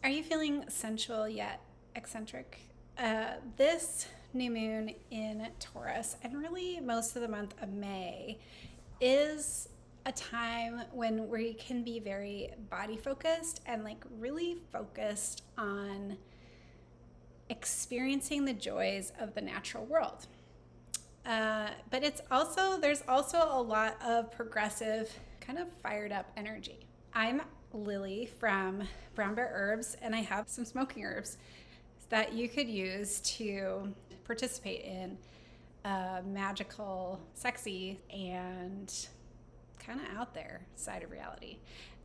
Are you feeling sensual yet eccentric? This new moon in Taurus, and really most of the month of May, is a time when we can be very body focused and like really focused on experiencing the joys of the natural world. But there's also a lot of progressive, kind of fired up energy. I'm Lily from Brown Bear Herbs, and I have some smoking herbs that you could use to participate in a magical, sexy, and kind of out there side of reality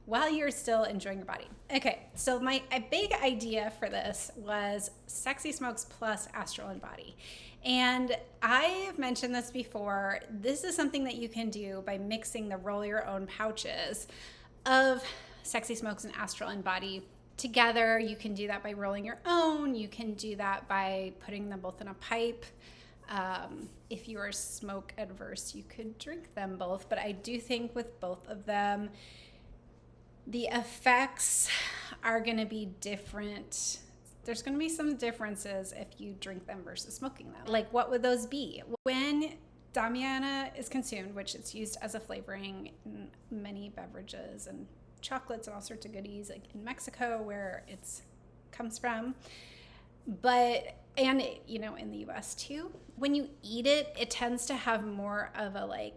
while you're still enjoying your body. Okay, so a big idea for this was sexy smokes plus astral and body. And I've mentioned this before. This is something that you can do by mixing the roll your own pouches of sexy smokes and astral and body together. You can do that by rolling your own. You can do that by putting them both in a pipe. If you are smoke adverse, you could drink them both. But I do think with both of them, the effects are going to be different. There's going to be some differences if you drink them versus smoking them. Like, what would those be? When Damiana is consumed, which it's used as a flavoring in many beverages and chocolates and all sorts of goodies, like in Mexico where it's comes from, and in the US too. When you eat it, it tends to have more of a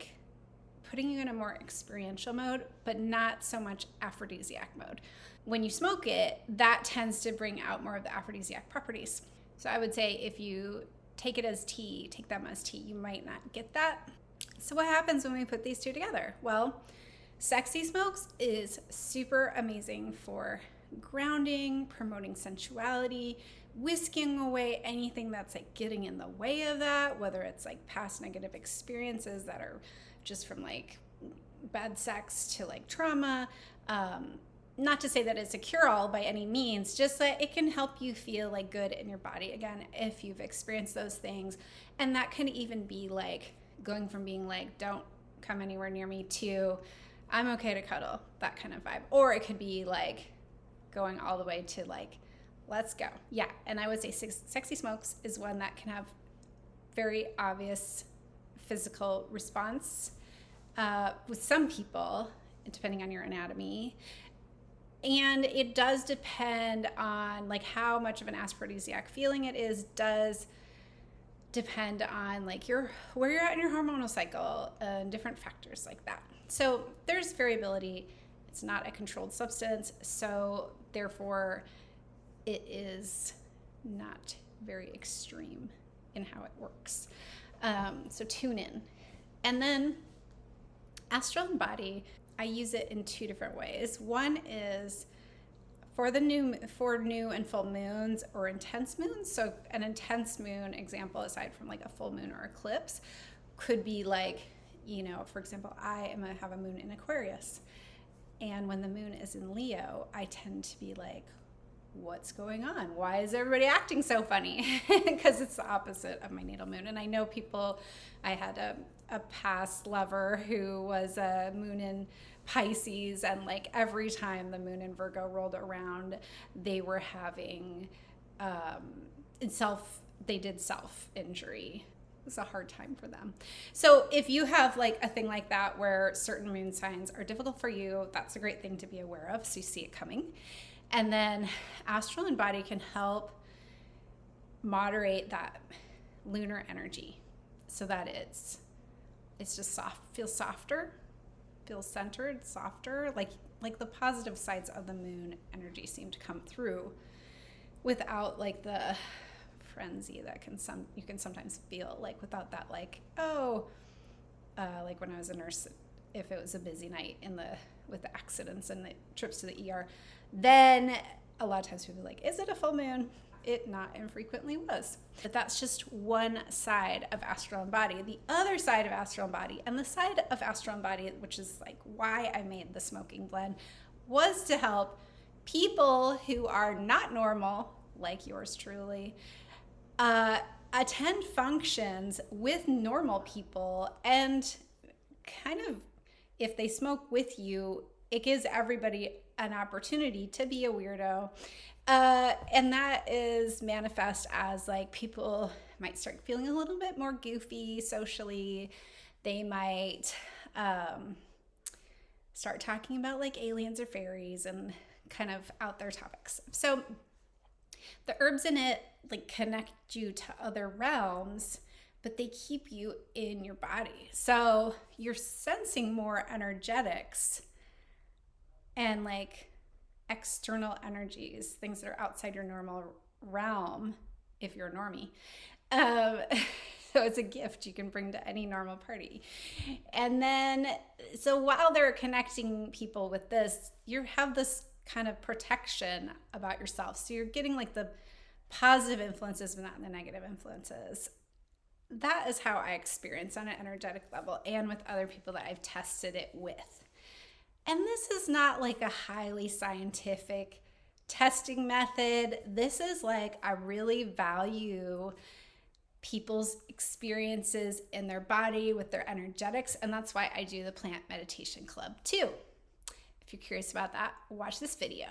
putting you in a more experiential mode, but not so much aphrodisiac mode. When you smoke it, that tends to bring out more of the aphrodisiac properties. So I would say if you take them as tea, you might not get that. So what happens when we put these two together? Well, sexy smokes is super amazing for grounding, promoting sensuality, whisking away anything that's like getting in the way of that, whether it's like past negative experiences that are just from like bad sex to like trauma. Not to say that it's a cure-all by any means, just that it can help you feel like good in your body again if you've experienced those things. And that can even be like going from being like, don't come anywhere near me, to I'm okay to cuddle, that kind of vibe. Or it could be like going all the way to like, let's go. Yeah, and I would say sexy smokes is one that can have very obvious physical response with some people, depending on your anatomy. And it does depend on like how much of an aphrodisiac feeling it is, does depend on like where you're at in your hormonal cycle and different factors like that. So there's variability. It's not a controlled substance, so therefore it is not very extreme in how it works. So tune in. And then astral and body, I use it in two different ways. One is for new and full moons or intense moons. So an intense moon example, aside from like a full moon or eclipse, could be like, for example, I have a moon in Aquarius. And when the moon is in Leo, I tend to be like, what's going on? Why is everybody acting so funny? Because it's the opposite of my natal moon. And I know I had a past lover who was a moon in Pisces, and like every time the moon in Virgo rolled around, they were having they did self-injury. It was a hard time for them. So if you have like a thing like that where certain moon signs are difficult for you, that's a great thing to be aware of, so you see it coming. And then astral and body can help moderate that lunar energy so that it's just soft, feels softer, feels centered, softer, like the positive sides of the moon energy seem to come through without like the frenzy that you can sometimes feel, like without that like like when I was a nurse, if it was a busy night with the accidents and the trips to the ER, then a lot of times people are like, is it a full moon? It not infrequently was. But that's just one side of astral and body. The other side of astral and body, and the side of astral and body, which is like why I made the smoking blend, was to help people who are not normal, like yours truly, attend functions with normal people. And kind of, if they smoke with you, it gives everybody an opportunity to be a weirdo And that is manifest as like people might start feeling a little bit more goofy socially. They might start talking about like aliens or fairies and kind of out there topics. So the herbs in it like connect you to other realms, but they keep you in your body. So you're sensing more energetics and like external energies, things that are outside your normal realm if you're a normie. So it's a gift you can bring to any normal party. And then, so while they're connecting people with this, you have this kind of protection about yourself. So you're getting like the positive influences, but not the negative influences. That is how I experience on an energetic level and with other people that I've tested it with. And this is not like a highly scientific testing method. This is like, I really value people's experiences in their body with their energetics. And that's why I do the Plant Meditation Club too. If you're curious about that, watch this video.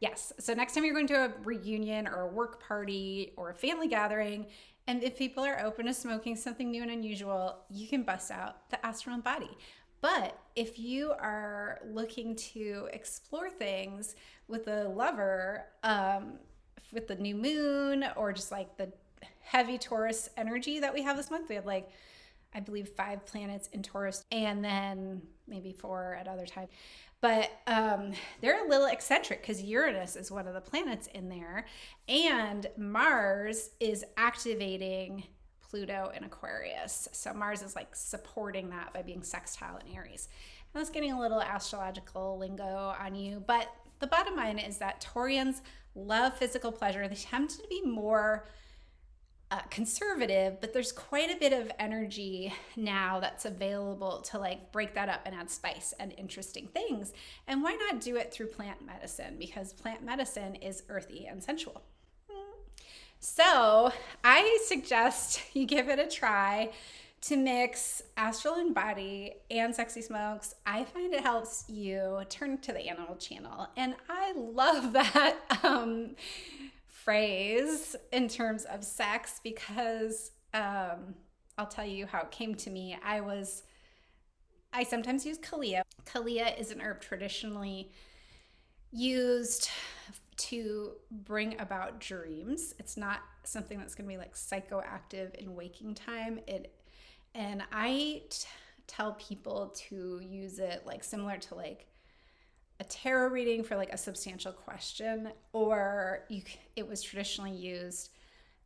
Yes, so next time you're going to a reunion or a work party or a family gathering, and if people are open to smoking something new and unusual, you can bust out the Astral body. But if you are looking to explore things with a lover, with the new moon or just like the heavy Taurus energy that we have this month, we have like, I believe 5 planets in Taurus and then maybe 4 at other times. But they're a little eccentric because Uranus is one of the planets in there. And Mars is activating Pluto in Aquarius. So Mars is like supporting that by being sextile in Aries. And that's getting a little astrological lingo on you. But the bottom line is that Taurians love physical pleasure. They tend to be more conservative, but there's quite a bit of energy now that's available to like break that up and add spice and interesting things. And why not do it through plant medicine? Because plant medicine is earthy and sensual. So I suggest you give it a try to mix Astral and Body and Sexy Smokes. I find it helps you turn to the animal channel. And I love that phrase in terms of sex because I'll tell you how it came to me. I sometimes use Calea. Calea is an herb traditionally used to bring about dreams. It's not something that's going to be like psychoactive in waking time. And I tell people to use it like similar to like a tarot reading for like a substantial question, or it was traditionally used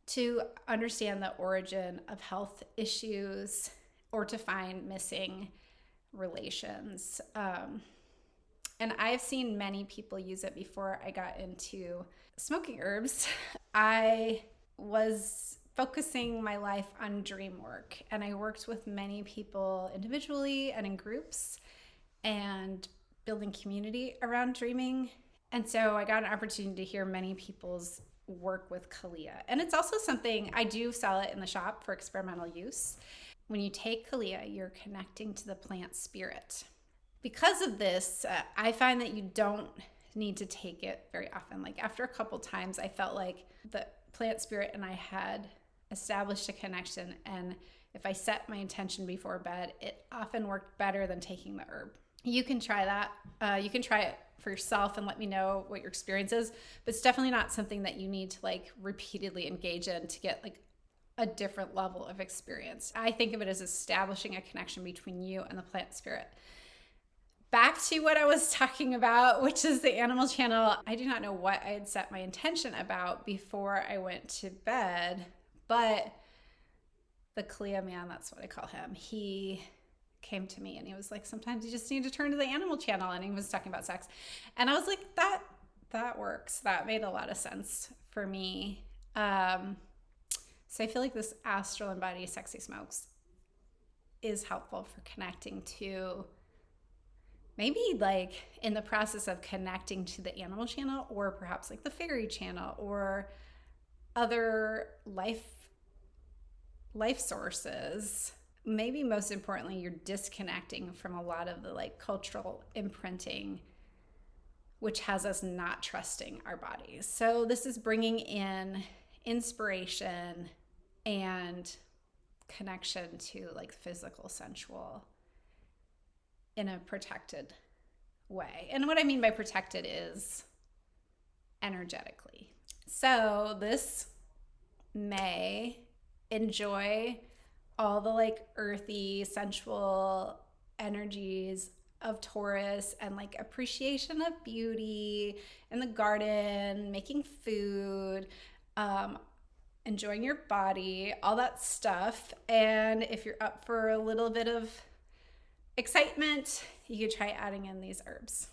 to understand the origin of health issues or to find missing relations. And I've seen many people use it before I got into smoking herbs. I was focusing my life on dream work, and I worked with many people individually and in groups and building community around dreaming. And so I got an opportunity to hear many people's work with Calea. And it's also something I do sell it in the shop for experimental use. When you take Calea, you're connecting to the plant spirit. Because of this, I find that you don't need to take it very often. Like after a couple times, I felt like the plant spirit and I had established a connection. And if I set my intention before bed, it often worked better than taking the herb. You can try that. You can try it for yourself and let me know what your experience is. But it's definitely not something that you need to like repeatedly engage in to get like a different level of experience. I think of it as establishing a connection between you and the plant spirit. Back to what I was talking about, which is the animal channel. I do not know what I had set my intention about before I went to bed, but the Calea man, that's what I call him, he came to me and he was like, sometimes you just need to turn to the animal channel. And he was talking about sex. And I was like, that works. That made a lot of sense for me. So I feel like this Astral and Body Sexy Smokes is helpful for connecting to maybe like in the process of connecting to the animal channel or perhaps like the fairy channel or other life sources. Maybe most importantly, you're disconnecting from a lot of the like cultural imprinting which has us not trusting our bodies. So this is bringing in inspiration and connection to like physical, sensual in a protected way. And what I mean by protected is energetically. So this May, enjoy all the like earthy, sensual energies of Taurus and like appreciation of beauty in the garden, making food, enjoying your body, all that stuff. And if you're up for a little bit of excitement, you could try adding in these herbs.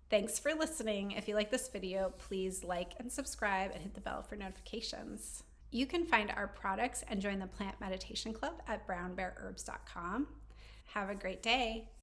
Thanks for listening. If you like this video, please like and subscribe and hit the bell for notifications. You can find our products and join the Plant Meditation Club at brownbearherbs.com. Have a great day.